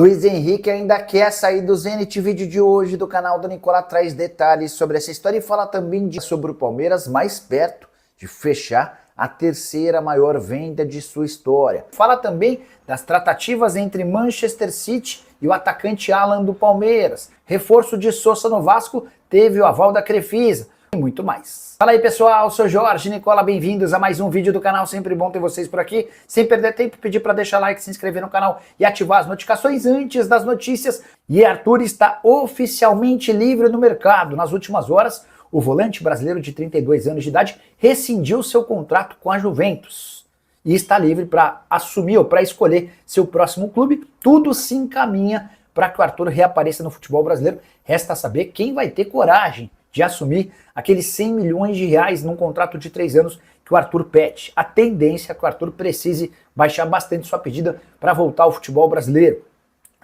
Luiz Henrique ainda quer sair do Zenit. Vídeo de hoje do canal do Nicola traz detalhes sobre essa história e fala também sobre o Palmeiras mais perto de fechar a terceira maior venda de sua história. Fala também das tratativas entre Manchester City e o atacante Alan do Palmeiras. Reforço de Sousa no Vasco teve o aval da Crefisa e muito mais. Fala aí pessoal, sou Jorge Nicola, bem-vindos a mais um vídeo do canal, sempre bom ter vocês por aqui. Sem perder tempo, pedir para deixar like, se inscrever no canal e ativar as notificações antes das notícias. E Arthur está oficialmente livre no mercado. Nas últimas horas, o volante brasileiro de 32 anos de idade rescindiu seu contrato com a Juventus e está livre para assumir ou para escolher seu próximo clube. Tudo se encaminha para que o Arthur reapareça no futebol brasileiro. Resta saber quem vai ter coragem de assumir aqueles 100 milhões de reais num contrato de 3 anos que o Arthur pede. A tendência é que o Arthur precise baixar bastante sua pedida para voltar ao futebol brasileiro.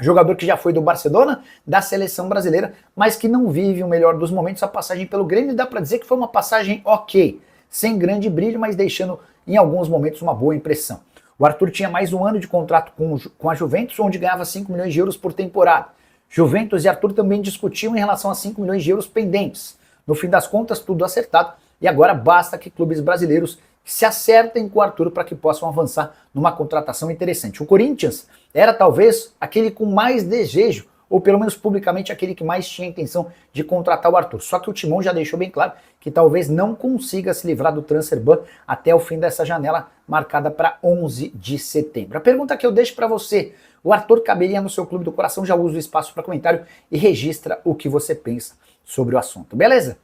Jogador que já foi do Barcelona, da seleção brasileira, mas que não vive o melhor dos momentos. A passagem pelo Grêmio dá para dizer que foi uma passagem ok, sem grande brilho, mas deixando em alguns momentos uma boa impressão. O Arthur tinha mais um ano de contrato com a Juventus, onde ganhava 5 milhões de euros por temporada. Juventus e Arthur também discutiam em relação a 5 milhões de euros pendentes. No fim das contas, tudo acertado, e agora basta que clubes brasileiros se acertem com o Arthur para que possam avançar numa contratação interessante. O Corinthians era talvez aquele com mais desejo, ou pelo menos publicamente aquele que mais tinha intenção de contratar o Arthur. Só que o Timão já deixou bem claro que talvez não consiga se livrar do transfer ban até o fim dessa janela marcada para 11 de setembro. A pergunta que eu deixo para você: o Arthur caberia no seu clube do coração? Já usa o espaço para comentário e registra o que você pensa sobre o assunto, beleza?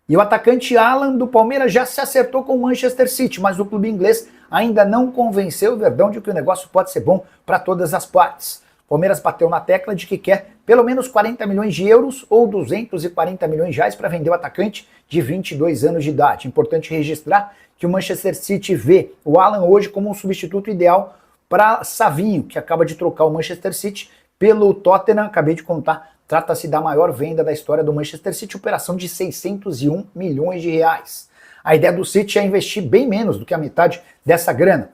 E o atacante Alan do Palmeiras já se acertou com o Manchester City, mas o clube inglês ainda não convenceu o Verdão de que o negócio pode ser bom para todas as partes. O Palmeiras bateu na tecla de que quer pelo menos 40 milhões de euros ou 240 milhões de reais para vender o atacante de 22 anos de idade. Importante registrar que o Manchester City vê o Alan hoje como um substituto ideal para Savinho, que acaba de trocar o Manchester City pelo Tottenham. Acabei de contar, trata-se da maior venda da história do Manchester City, operação de 601 milhões de reais. A ideia do City é investir bem menos do que a metade dessa grana.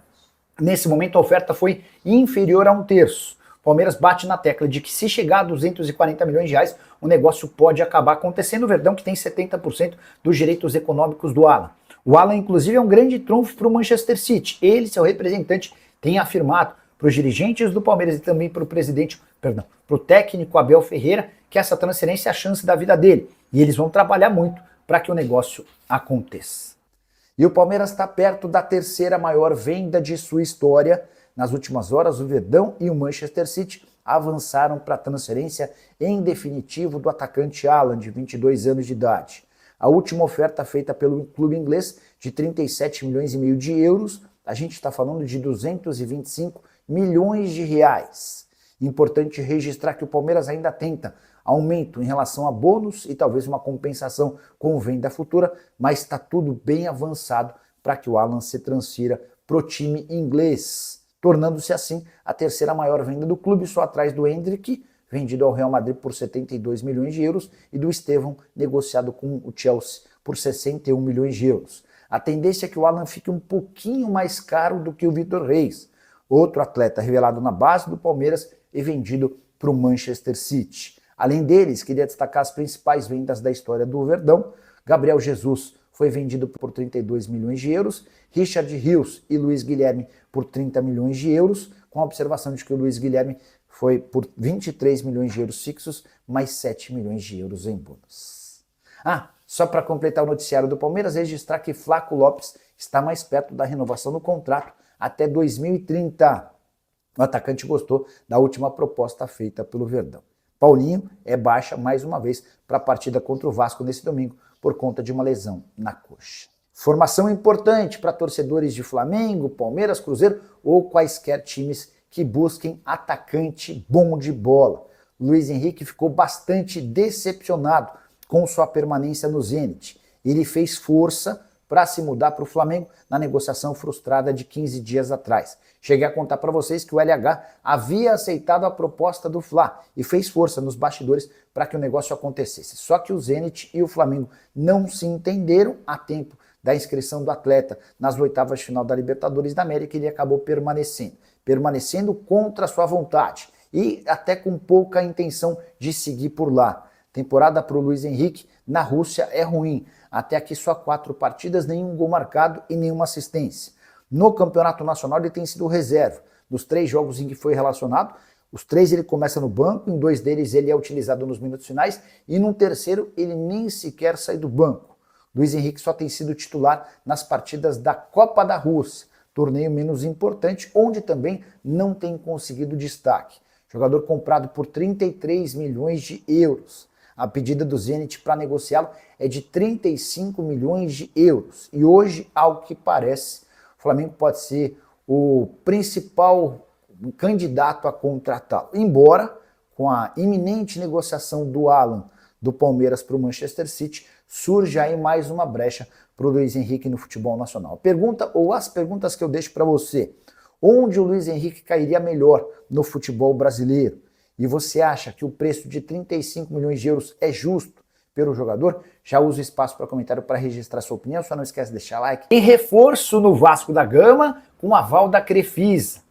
Nesse momento a oferta foi inferior a 1/3. O Palmeiras bate na tecla de que se chegar a 240 milhões de reais, o negócio pode acabar acontecendo. O Verdão que tem 70% dos direitos econômicos do Alan. O Alan, inclusive, é um grande trunfo para o Manchester City. Ele, seu representante, tem afirmado para os dirigentes do Palmeiras e também para o técnico Abel Ferreira, que essa transferência é a chance da vida dele. E eles vão trabalhar muito para que o negócio aconteça. E o Palmeiras está perto da terceira maior venda de sua história. Nas últimas horas, o Verdão e o Manchester City avançaram para a transferência em definitivo do atacante Alan, de 22 anos de idade. A última oferta feita pelo clube inglês, de 37 milhões e meio de euros, a gente está falando de 225 milhões de reais. Importante registrar que o Palmeiras ainda tenta aumento em relação a bônus e talvez uma compensação com venda futura, mas está tudo bem avançado para que o Alan se transfira para o time inglês, tornando-se assim a terceira maior venda do clube, só atrás do Endrick, vendido ao Real Madrid por 72 milhões de euros, e do Estevão, negociado com o Chelsea por 61 milhões de euros. A tendência é que o Alan fique um pouquinho mais caro do que o Vitor Reis, outro atleta revelado na base do Palmeiras e vendido para o Manchester City. Além deles, queria destacar as principais vendas da história do Verdão. Gabriel Jesus foi vendido por 32 milhões de euros, Richard Rios e Luiz Guilherme por 30 milhões de euros, com a observação de que o Luiz Guilherme foi por 23 milhões de euros fixos, mais 7 milhões de euros em bônus. Só para completar o noticiário do Palmeiras, registrar que Flaco Lopes está mais perto da renovação do contrato até 2030. O atacante gostou da última proposta feita pelo Verdão. Paulinho é baixa mais uma vez para a partida contra o Vasco nesse domingo por conta de uma lesão na coxa. Formação importante para torcedores de Flamengo, Palmeiras, Cruzeiro ou quaisquer times que busquem atacante bom de bola. Luiz Henrique ficou bastante decepcionado com sua permanência no Zenit. Ele fez força para se mudar para o Flamengo na negociação frustrada de 15 dias atrás. Cheguei a contar para vocês que o LH havia aceitado a proposta do Fla e fez força nos bastidores para que o negócio acontecesse. Só que o Zenit e o Flamengo não se entenderam a tempo da inscrição do atleta nas oitavas de final da Libertadores da América, e ele acabou permanecendo contra sua vontade. e até com pouca intenção de seguir por lá. Temporada para o Luiz Henrique na Rússia é ruim. Até aqui só 4 partidas, nenhum gol marcado e nenhuma assistência. No Campeonato Nacional ele tem sido reserva. Dos 3 jogos em que foi relacionado, os 3 ele começa no banco, em 2 deles ele é utilizado nos minutos finais e num terceiro ele nem sequer sai do banco. Luiz Henrique só tem sido titular nas partidas da Copa da Rússia, torneio menos importante, onde também não tem conseguido destaque. Jogador comprado por 33 milhões de euros. A pedida do Zenit para negociá-lo é de 35 milhões de euros. E hoje, ao que parece, o Flamengo pode ser o principal candidato a contratá-lo. Embora, com a iminente negociação do Alan do Palmeiras para o Manchester City, surja aí mais uma brecha para o Luiz Henrique no futebol nacional. A pergunta, ou as perguntas que eu deixo para você: onde o Luiz Henrique cairia melhor no futebol brasileiro? E você acha que o preço de 35 milhões de euros é justo pelo jogador? Já usa o espaço para comentário para registrar sua opinião, só não esquece de deixar like. E reforço no Vasco da Gama com aval da Crefisa.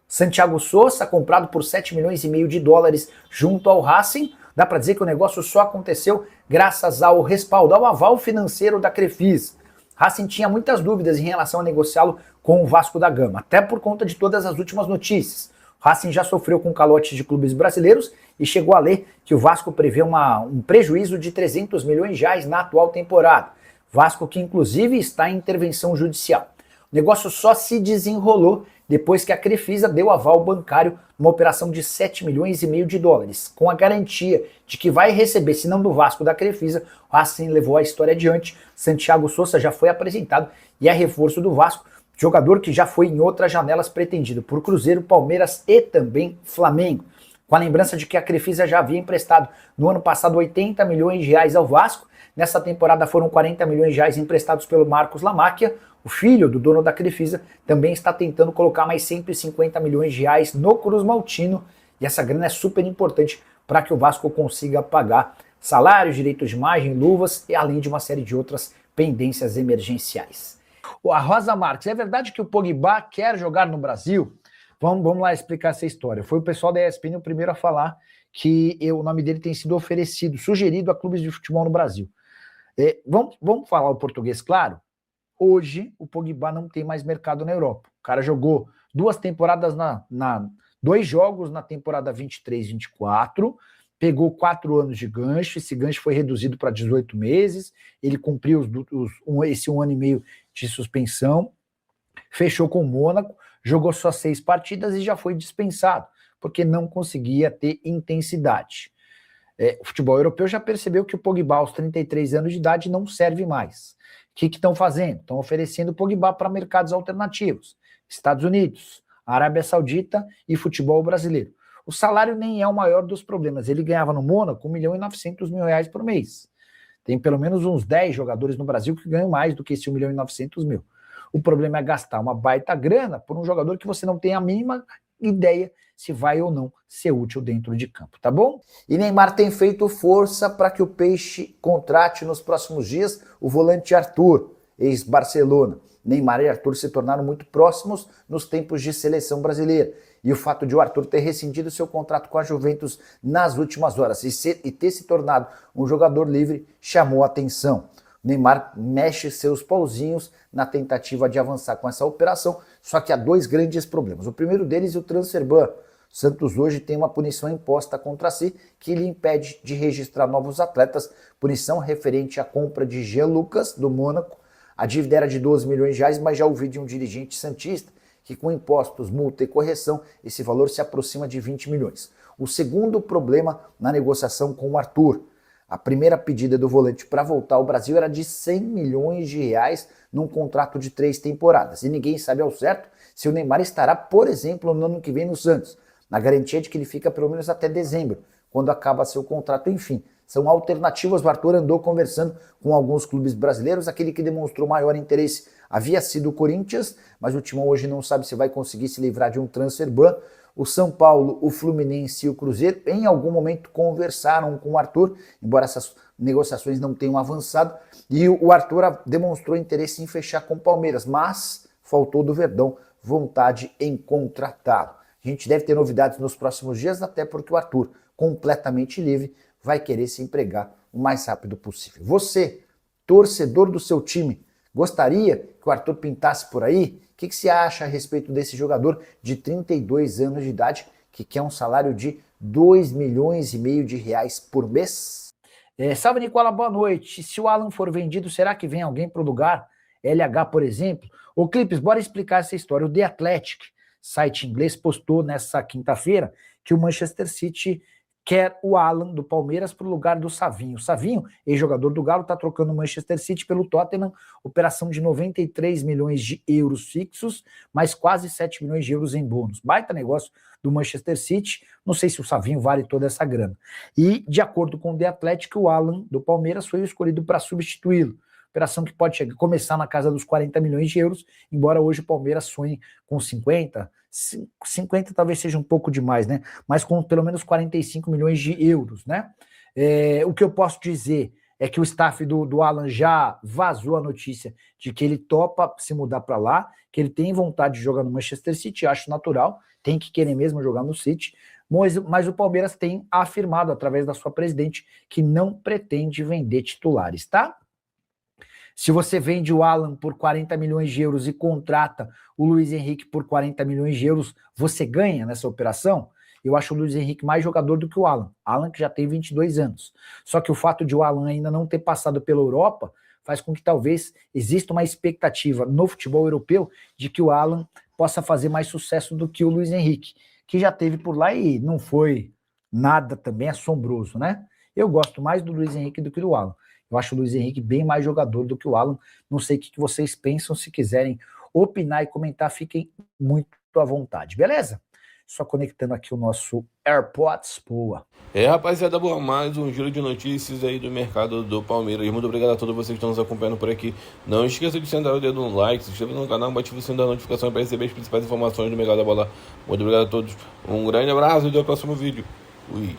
Santiago Sousa, comprado por 7 milhões e meio de dólares junto ao Racing. Dá para dizer que o negócio só aconteceu graças ao respaldo, ao aval financeiro da Crefisa. Racing tinha muitas dúvidas em relação a negociá-lo com o Vasco da Gama, até por conta de todas as últimas notícias. Racing já sofreu com calotes de clubes brasileiros e chegou a ler que o Vasco prevê um prejuízo de 300 milhões de reais na atual temporada. Vasco que inclusive está em intervenção judicial. O negócio só se desenrolou depois que a Crefisa deu aval bancário numa operação de 7 milhões e meio de dólares, com a garantia de que vai receber, se não do Vasco, da Crefisa. O Racing levou a história adiante. Santiago Sousa já foi apresentado e é reforço do Vasco, jogador que já foi em outras janelas pretendido por Cruzeiro, Palmeiras e também Flamengo. Com a lembrança de que a Crefisa já havia emprestado no ano passado 80 milhões de reais ao Vasco, nessa temporada foram 40 milhões de reais emprestados pelo Marcos Lamáquia. O filho do dono da Crefisa também está tentando colocar mais 150 milhões de reais no Cruz Maltino, e essa grana é super importante para que o Vasco consiga pagar salários, direitos de imagem, luvas e além de uma série de outras pendências emergenciais. A Rosa Marques, é verdade que o Pogba quer jogar no Brasil? Vamos lá explicar essa história. Foi o pessoal da ESPN o primeiro a falar que o nome dele tem sido oferecido, sugerido a clubes de futebol no Brasil. Vamos falar o português claro? Hoje o Pogba não tem mais mercado na Europa. O cara jogou 2 temporadas, 2 jogos na temporada 23-24, pegou 4 anos de gancho, esse gancho foi reduzido para 18 meses, ele cumpriu esse 1 ano e meio de suspensão, fechou com o Mônaco, jogou só 6 partidas e já foi dispensado, porque não conseguia ter intensidade. O futebol europeu já percebeu que o Pogba aos 33 anos de idade não serve mais. O que estão fazendo? Estão oferecendo o Pogba para mercados alternativos. Estados Unidos, Arábia Saudita e futebol brasileiro. O salário nem é o maior dos problemas. Ele ganhava no Mônaco 1 milhão e 900 mil reais por mês. Tem pelo menos uns 10 jogadores no Brasil que ganham mais do que esse 1 milhão e 900 mil. O problema é gastar uma baita grana por um jogador que você não tem a mínima ideia se vai ou não ser útil dentro de campo, tá bom? E Neymar tem feito força para que o Peixe contrate nos próximos dias o volante Arthur, ex-Barcelona. Neymar e Arthur se tornaram muito próximos nos tempos de seleção brasileira. E o fato de o Arthur ter rescindido seu contrato com a Juventus nas últimas horas e ter se tornado um jogador livre chamou a atenção. Neymar mexe seus pauzinhos na tentativa de avançar com essa operação, só que há 2 grandes problemas. O primeiro deles é o transfer ban. O Santos hoje tem uma punição imposta contra si que lhe impede de registrar novos atletas, punição referente à compra de Jean Lucas, do Mônaco. A dívida era de 12 milhões de reais, mas já ouvi de um dirigente santista que com impostos, multa e correção, esse valor se aproxima de 20 milhões. O segundo problema na negociação com o Arthur. A primeira pedida do volante para voltar ao Brasil era de 100 milhões de reais num contrato de 3 temporadas. E ninguém sabe ao certo se o Neymar estará, por exemplo, no ano que vem no Santos, na garantia de que ele fica pelo menos até dezembro, quando acaba seu contrato. Enfim, são alternativas. O Arthur andou conversando com alguns clubes brasileiros. Aquele que demonstrou maior interesse havia sido o Corinthians, mas o Timão hoje não sabe se vai conseguir se livrar de um transfer ban. O São Paulo, o Fluminense e o Cruzeiro em algum momento conversaram com o Arthur, embora essas negociações não tenham avançado, e o Arthur demonstrou interesse em fechar com o Palmeiras, mas faltou do Verdão vontade em contratá-lo. A A gente deve ter novidades nos próximos dias, até porque o Arthur, completamente livre, vai querer se empregar o mais rápido possível. Você, torcedor do seu time, gostaria que o Arthur pintasse por aí? O que você acha a respeito desse jogador de 32 anos de idade que quer um salário de 2,5 milhões de reais por mês? Salve, Nicola, boa noite. Se o Alan for vendido, será que vem alguém para o lugar? LH, por exemplo? Ô, Clipes, bora explicar essa história. O The Athletic, site inglês, postou nessa quinta-feira que o Manchester City quer o Alan do Palmeiras para o lugar do Savinho. O Savinho, ex-jogador do Galo, está trocando o Manchester City pelo Tottenham, operação de 93 milhões de euros fixos, mais quase 7 milhões de euros em bônus. Baita negócio do Manchester City, não sei se o Savinho vale toda essa grana. E, de acordo com o The Athletic, o Alan do Palmeiras foi o escolhido para substituí-lo. Operação que pode começar na casa dos 40 milhões de euros, embora hoje o Palmeiras sonhe com 50 talvez seja um pouco demais, né? Mas com pelo menos 45 milhões de euros, né? O que eu posso dizer é que o staff do Alan já vazou a notícia de que ele topa se mudar para lá, que ele tem vontade de jogar no Manchester City, acho natural, tem que querer mesmo jogar no City, mas o Palmeiras tem afirmado, através da sua presidente, que não pretende vender titulares, tá? Se você vende o Alan por 40 milhões de euros e contrata o Luiz Henrique por 40 milhões de euros, você ganha nessa operação? Eu acho o Luiz Henrique mais jogador do que o Alan. Alan que já tem 22 anos. Só que o fato de o Alan ainda não ter passado pela Europa faz com que talvez exista uma expectativa no futebol europeu de que o Alan possa fazer mais sucesso do que o Luiz Henrique, que já teve por lá e não foi nada também assombroso, né? Eu gosto mais do Luiz Henrique do que do Alan. Eu acho o Luiz Henrique bem mais jogador do que o Alan. Não sei o que vocês pensam. Se quiserem opinar e comentar, fiquem muito à vontade, beleza? Só conectando aqui o nosso AirPods, boa. Rapaziada, boa, mais um giro de notícias aí do mercado do Palmeiras. Muito obrigado a todos vocês que estão nos acompanhando por aqui. Não esqueça de sentar o dedo no like, se inscreva no canal, ative o sininho da notificação para receber as principais informações do mercado da bola. Muito obrigado a todos, um grande abraço e até o próximo vídeo. Fui.